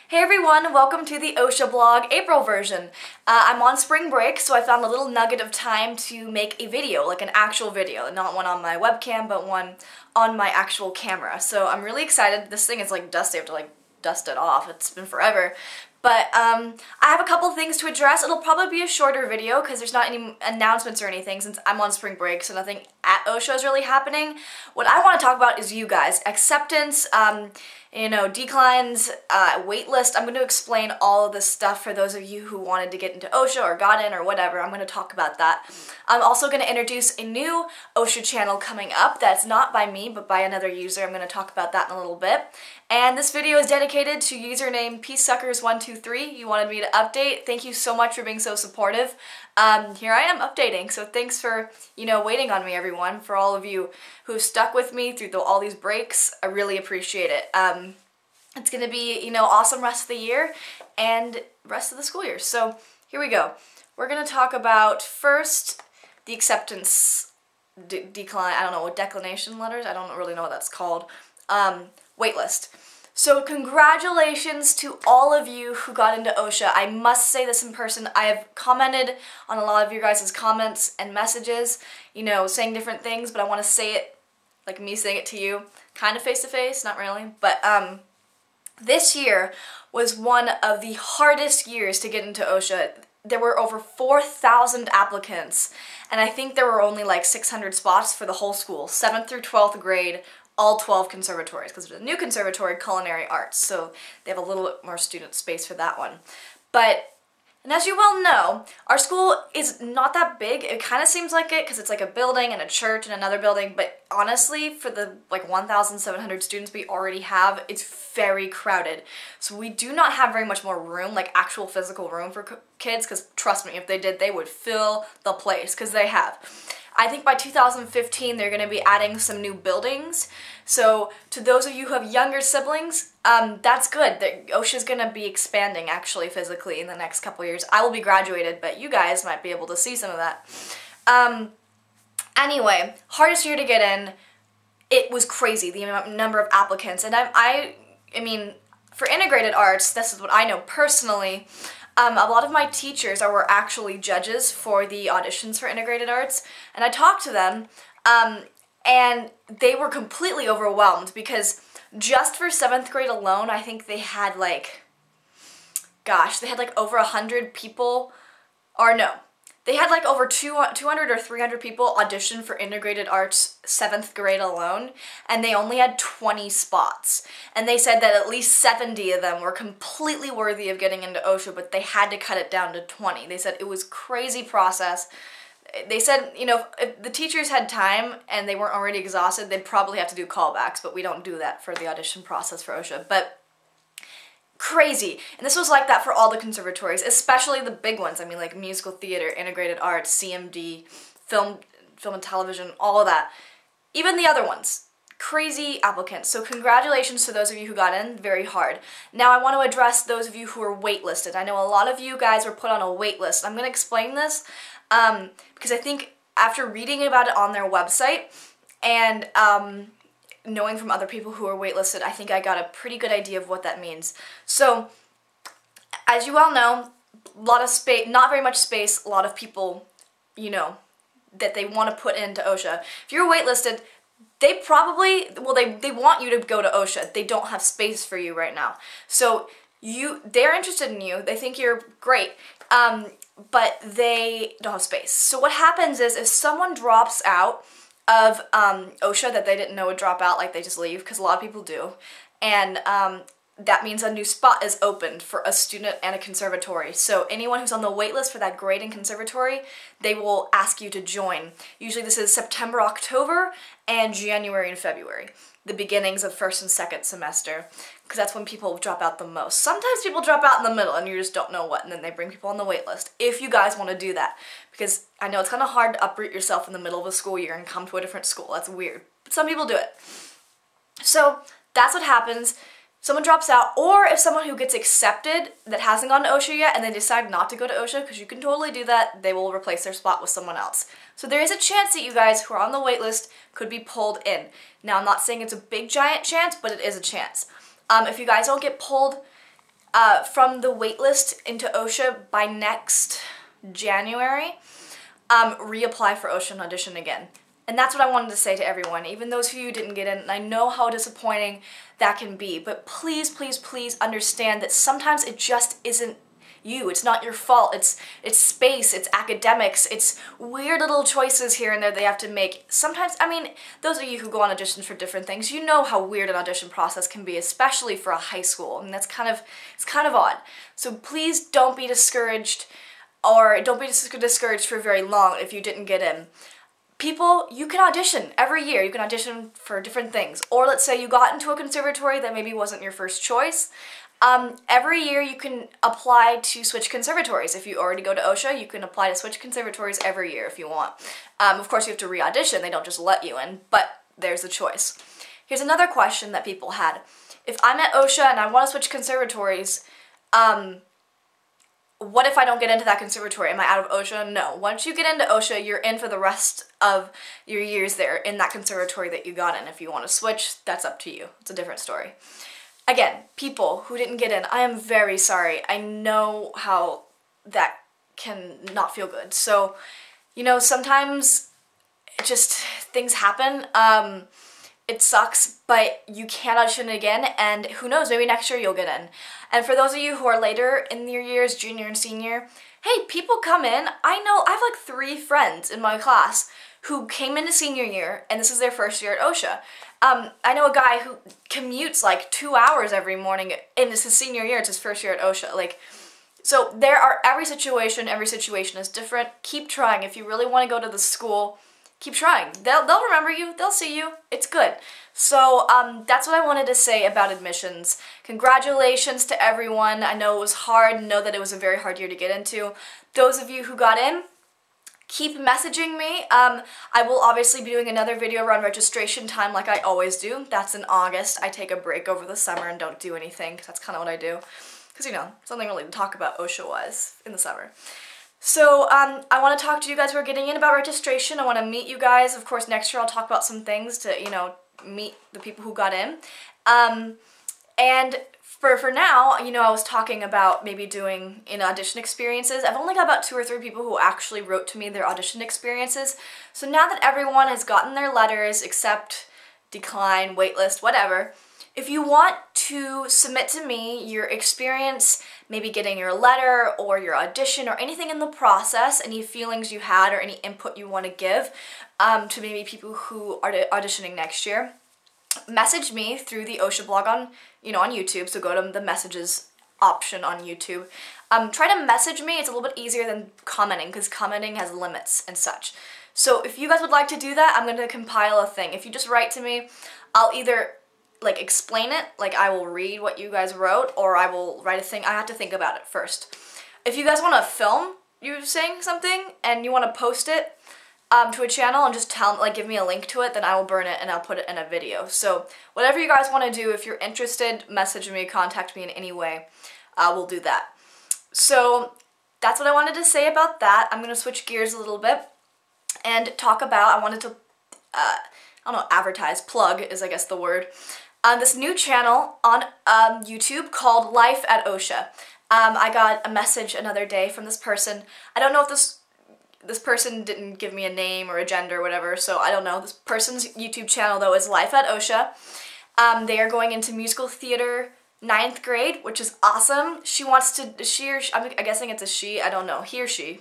Hey everyone, welcome to the OHSA blog April version. I'm on spring break, so I found a little nugget of time to make a video, like an actual video, not one on my webcam, but one on my actual camera. So I'm really excited. This thing is like dusty. I have to like dust it off. It's been forever. But I have a couple things to address. It'll probably be a shorter video because there's not any announcements or anything since I'm on spring break, so nothing at OHSA is really happening. What I want to talk about is you guys. Acceptance, declines, wait list. I'm going to explain all of this stuff for those of you who wanted to get into OHSA or got in or whatever. I'm going to talk about that. I'm also going to introduce a new OHSA channel coming up that's not by me but by another user. I'm going to talk about that in a little bit. And this video is dedicated to username PeaceSuckers123. You wanted me to update. Thank you so much for being so supportive. Here I am updating, so thanks for, waiting on me, everyone. For all of you who've stuck with me through all these breaks, I really appreciate it. It's gonna be, awesome rest of the year and rest of the school year. So here we go. We're gonna talk about first the acceptance decline. I don't know what declination letters. I don't really know what that's called. Waitlist. So congratulations to all of you who got into OHSA. I must say this in person. I have commented on a lot of your guys' comments and messages, saying different things, but I want to say it like me saying it to you, kind of face to face, not really. But this year was one of the hardest years to get into OHSA. There were over 4,000 applicants, and I think there were only like 600 spots for the whole school, 7th through 12th grade, all 12 conservatories, because there's a new conservatory, Culinary Arts, so they have a little bit more student space for that one. And as you well know, our school is not that big. It kind of seems like it because it's like a building and a church and another building, but honestly, for the like 1,700 students we already have, it's very crowded. So we do not have very much more room, like actual physical room for kids, because trust me, if they did, they would fill the place, because they have. I think by 2015 they're going to be adding some new buildings. So to those of you who have younger siblings, that's good. OHSA is going to be expanding actually physically in the next couple years. I will be graduated, but you guys might be able to see some of that. Anyway, hardest year to get in. It was crazy, the number of applicants. And I mean, for integrated arts, this is what I know personally. A lot of my teachers were actually judges for the auditions for integrated arts, and I talked to them, and they were completely overwhelmed because just for 7th grade alone, I think they had like, they had like over 100 people, or no, they had like over 200 or 300 people audition for integrated arts 7th grade alone, and they only had 20 spots. And they said that at least 70 of them were completely worthy of getting into OHSA, but they had to cut it down to 20. They said it was a crazy process. They said, if the teachers had time and they weren't already exhausted, they'd probably have to do callbacks, but we don't do that for the audition process for OHSA. But crazy. And this was like that for all the conservatories, especially the big ones. I mean, like musical theater, integrated arts, CMD, film and television, all of that. Even the other ones. Crazy applicants. So congratulations to those of you who got in. Very hard. Now I want to address those of you who are waitlisted. I know a lot of you guys were put on a wait list. I'm going to explain this because I think after reading about it on their website and knowing from other people who are waitlisted, I think I got a pretty good idea of what that means. So, as you all know, a lot of space, not very much space, a lot of people, that they want to put into OHSA. If you're waitlisted, they probably, they want you to go to OHSA. They don't have space for you right now. So, they're interested in you, they think you're great, but they don't have space. So what happens is if someone drops out of OHSA that they didn't know would drop out, like they just leave, because a lot of people do, and that means a new spot is opened for a student and a conservatory. So anyone who's on the wait list for that grade in conservatory, they will ask you to join. Usually this is September, October, and January and February, the beginnings of 1st and 2nd semester, because that's when people drop out the most. Sometimes people drop out in the middle and you just don't know what, and then they bring people on the wait list, if you guys want to do that. Because I know it's kind of hard to uproot yourself in the middle of a school year and come to a different school. That's weird. But some people do it. So that's what happens. Someone drops out, or if someone who gets accepted that hasn't gone to OHSA yet and they decide not to go to OHSA, because you can totally do that, they will replace their spot with someone else. So there is a chance that you guys who are on the wait list could be pulled in. Now I'm not saying it's a big giant chance, but it is a chance. If you guys don't get pulled, from the waitlist into OHSA by next January, reapply for OHSA and audition again. And that's what I wanted to say to everyone, even those who didn't get in, and I know how disappointing that can be, but please, please, please understand that sometimes it just isn't you. It's not your fault. It's space, it's academics, it's weird little choices here and there they have to make. Sometimes, I mean, those of you who go on auditions for different things, you know how weird an audition process can be, especially for a high school, and it's kind of odd. So please don't be discouraged, or don't be discouraged for very long if you didn't get in. People, you can audition every year. You can audition for different things. Or let's say you got into a conservatory that maybe wasn't your first choice. Every year you can apply to switch conservatories. If you already go to OHSA, you can apply to switch conservatories every year if you want. Of course, you have to re-audition. They don't just let you in, but there's a choice. Here's another question that people had. If I'm at OHSA and I want to switch conservatories, what if I don't get into that conservatory? Am I out of OHSA? No. Once you get into OHSA, you're in for the rest of your years there in that conservatory that you got in. If you want to switch, that's up to you. It's a different story. Again, people who didn't get in, I am very sorry. I know how that can not feel good. So, you know, sometimes just things happen. It sucks, but you can audition again, and who knows, maybe next year you'll get in. And for those of you who are later in your years, junior and senior, hey, people come in. I have like 3 friends in my class who came into senior year, and this is their first year at OHSA. I know a guy who commutes like 2 hours every morning, and it's his senior year, it's his first year at OHSA. Like, so there are, every situation is different. Keep trying. If you really want to go to the school, keep trying. They'll remember you, they'll see you, it's good. So that's what I wanted to say about admissions. Congratulations to everyone. I know it was hard, know that it was a very hard year to get into. Those of you who got in, keep messaging me. I will obviously be doing another video around registration time like I always do. That's in August. I take a break over the summer and don't do anything, because that's kind of what I do. Because, you know, something really to talk about OHSA-wise in the summer. So, I want to talk to you guys who are getting in about registration. I want to meet you guys. Of course, next year I'll talk about some things to, you know, meet the people who got in. And for now, you know, I was talking about maybe doing audition experiences. I've only got about 2 or 3 people who actually wrote to me their audition experiences. So now that everyone has gotten their letters, accept, decline, waitlist, whatever, if you want to submit to me your experience, maybe getting your letter or your audition or anything in the process, any feelings you had or any input you want to give to maybe people who are auditioning next year, message me through the OHSA blog on YouTube. So go to the messages option on YouTube. Try to message me. It's a little bit easier than commenting, because commenting has limits and such. So if you guys would like to do that, I'm going to compile a thing. If you just write to me, I'll either like explain it, like I will read what you guys wrote, or I will write a thing. I have to think about it first. If you guys want to film you saying something and you want to post it to a channel and just give me a link to it, then I will burn it and I'll put it in a video. So whatever you guys want to do, if you're interested, message me, contact me in any way. We'll do that. So that's what I wanted to say about that. I'm going to switch gears a little bit and talk about, I wanted to, I don't know, advertise, plug is I guess the word, this new channel on YouTube called Life at OHSA. I got a message another day from this person. I don't know if this person didn't give me a name or a gender or whatever, so I don't know. This person's YouTube channel, though, is Life at OHSA. They are going into musical theater 9th grade, which is awesome. She wants to, I'm guessing it's a she, I don't know, he or she,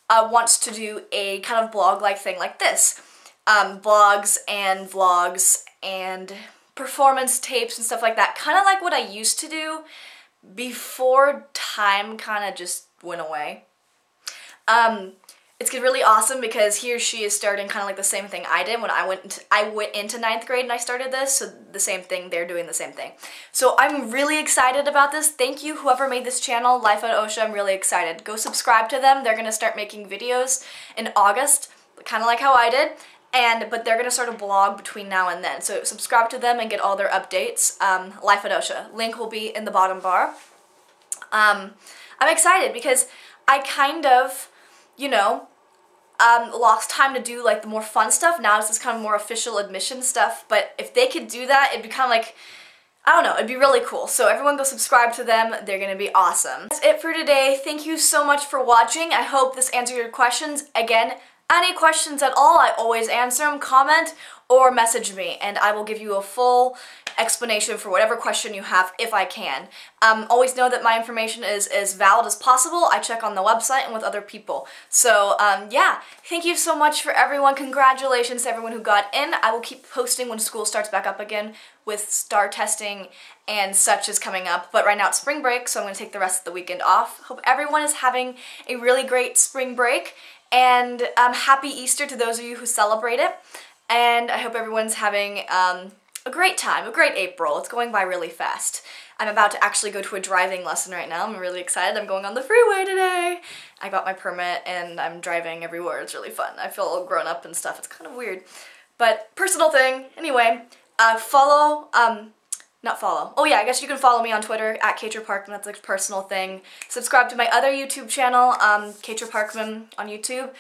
wants to do a kind of blog-like thing like this. Blogs and vlogs and performance tapes and stuff like that. Kind of like what I used to do before time kind of just went away. It's really awesome because he or she is starting kind of like the same thing I did when I went into 9th grade and I started this, so the same thing, they're doing the same thing. So I'm really excited about this. Thank you whoever made this channel, Life at OHSA, I'm really excited. Go subscribe to them. They're going to start making videos in August, kind of like how I did, but they're going to start a blog between now and then. So subscribe to them and get all their updates. Life at OHSA. Link will be in the bottom bar. I'm excited because I kind of, lost time to do like the more fun stuff. Now it's this kind of more official admission stuff, but if they could do that, it'd be kind of like, I don't know, it'd be really cool. So everyone go subscribe to them, they're gonna be awesome. That's it for today. Thank you so much for watching. I hope this answered your questions. Again, any questions at all, I always answer them. Comment or message me, and I will give you a full explanation for whatever question you have if I can. Always know that my information is as valid as possible. I check on the website and with other people. So yeah, thank you so much for everyone. Congratulations to everyone who got in. I will keep posting when school starts back up again with STAR testing and such is coming up. But right now it's spring break, so I'm going to take the rest of the weekend off. Hope everyone is having a really great spring break, and happy Easter to those of you who celebrate it. And I hope everyone's having a great time, a great April. It's going by really fast. I'm about to actually go to a driving lesson right now. I'm really excited. I'm going on the freeway today. I got my permit and I'm driving everywhere. It's really fun. I feel all grown up and stuff. It's kind of weird. But personal thing. Anyway, not follow. Oh yeah, I guess you can follow me on Twitter at Katra Parkman. That's like a personal thing. Subscribe to my other YouTube channel, Katra Parkman on YouTube.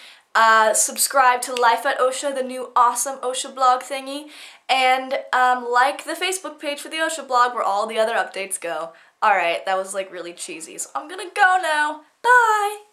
Subscribe to Life at OHSA, the new awesome OHSA blog thingy, and like the Facebook page for the OHSA blog where all the other updates go. Alright, that was like really cheesy, so I'm gonna go now. Bye!